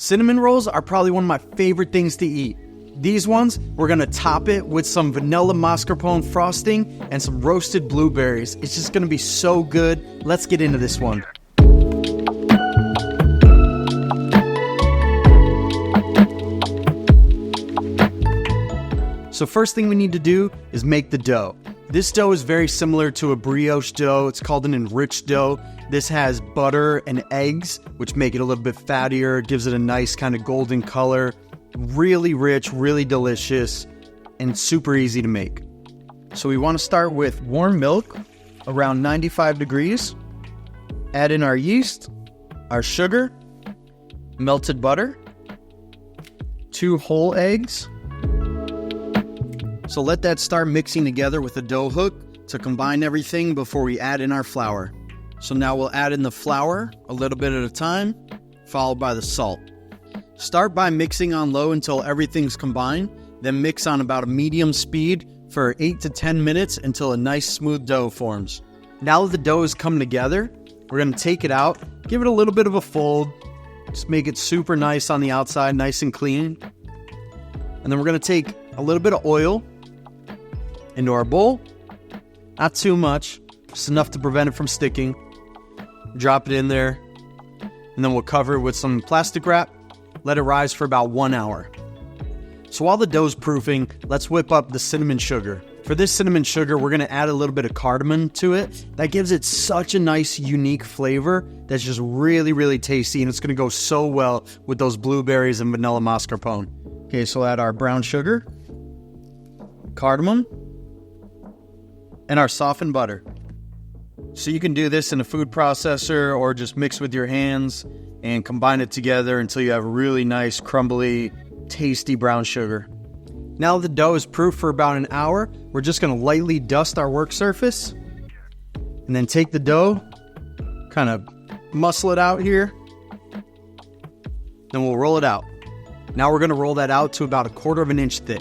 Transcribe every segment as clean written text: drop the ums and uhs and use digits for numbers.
Cinnamon rolls are probably one of my favorite things to eat. These ones, we're gonna top it with some vanilla mascarpone frosting and some roasted blueberries. It's just gonna be so good. Let's get into this one. So first thing we need to do is make the dough. This dough is very similar to a brioche dough. It's called an enriched dough. This has butter and eggs, which make it a little bit fattier, gives it a nice kind of golden color. Really rich, really delicious, and super easy to make. So we want to start with warm milk, around 95 degrees. Add in our yeast, our sugar, melted butter, 2 whole eggs. So let that start mixing together with a dough hook to combine everything before we add in our flour. So now we'll add in the flour a little bit at a time, followed by the salt. Start by mixing on low until everything's combined, then mix on about a medium speed for 8 to 10 minutes until a nice smooth dough forms. Now that the dough has come together, we're going to take it out, give it a little bit of a fold, just make it super nice on the outside, nice and clean. And then we're going to take a little bit of oil into our bowl, not too much, just enough to prevent it from sticking. Drop it in there, and then we'll cover it with some plastic wrap, let it rise for about 1 hour. So while the dough's proofing, let's whip up the cinnamon sugar. For this cinnamon sugar, we're gonna add a little bit of cardamom to it. That gives it such a nice, unique flavor that's just really, really tasty, and it's gonna go so well with those blueberries and vanilla mascarpone. Okay, so we'll add our brown sugar, cardamom, and our softened butter. So you can do this in a food processor or just mix with your hands and combine it together until you have a really nice, crumbly, tasty brown sugar. Now the dough is proof for about an hour, we're just going to lightly dust our work surface and then take the dough, kind of muscle it out here, then we'll roll it out. Now we're going to roll that out to about 1/4 inch thick.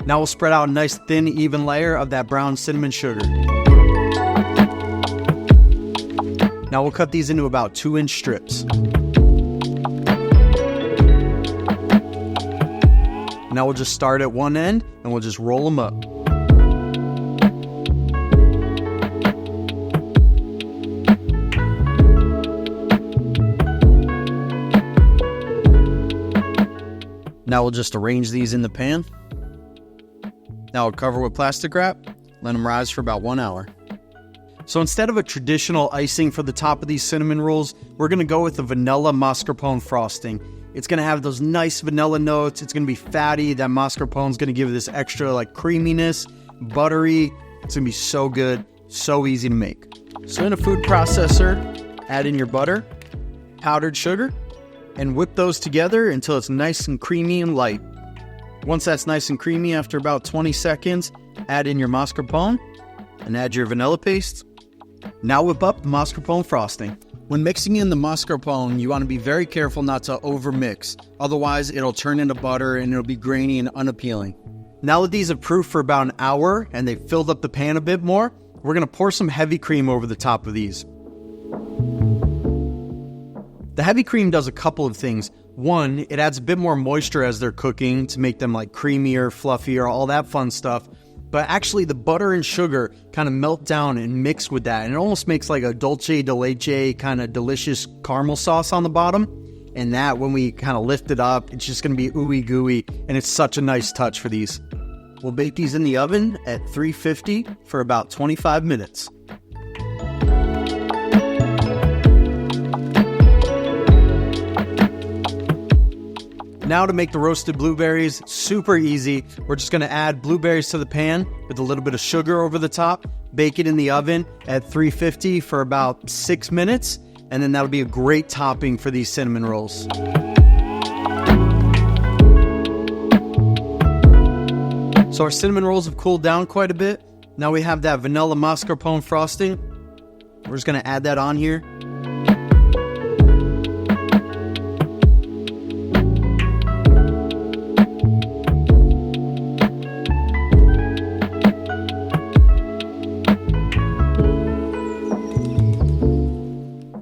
Now we'll spread out a nice thin, even layer of that brown cinnamon sugar. Now we'll cut these into about 2-inch strips. Now we'll just start at one end and we'll just roll them up. Now we'll just arrange these in the pan. Now we'll cover with plastic wrap, let them rise for about 1 hour. So instead of a traditional icing for the top of these cinnamon rolls, we're going to go with the vanilla mascarpone frosting. It's going to have those nice vanilla notes. It's going to be fatty. That mascarpone is going to give it this extra like creaminess, buttery. It's going to be so good, so easy to make. So in a food processor, add in your butter, powdered sugar, and whip those together until it's nice and creamy and light. Once that's nice and creamy, after about 20 seconds, add in your mascarpone and add your vanilla paste. Now whip up the mascarpone frosting. When mixing in the mascarpone, you want to be very careful not to overmix. Otherwise, it'll turn into butter and it'll be grainy and unappealing. Now that these have proofed for about an hour and they've filled up the pan a bit more, we're going to pour some heavy cream over the top of these. The heavy cream does a couple of things. One, it adds a bit more moisture as they're cooking to make them like creamier, fluffier, all that fun stuff. But actually the butter and sugar kind of melt down and mix with that. And it almost makes like a dulce de leche kind of delicious caramel sauce on the bottom. And that, when we kind of lift it up, it's just going to be ooey gooey. And it's such a nice touch for these. We'll bake these in the oven at 350 for about 25 minutes. Now to make the roasted blueberries, super easy. We're just going to add blueberries to the pan with a little bit of sugar over the top, bake it in the oven at 350 for about 6 minutes, and then that'll be a great topping for these cinnamon rolls. So our cinnamon rolls have cooled down quite a bit. Now we have that vanilla mascarpone frosting. We're just going to add that on here.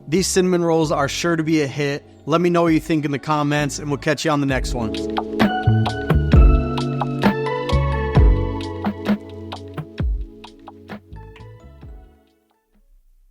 These cinnamon rolls are sure to be a hit. Let me know what you think in the comments, and we'll catch you on the next one.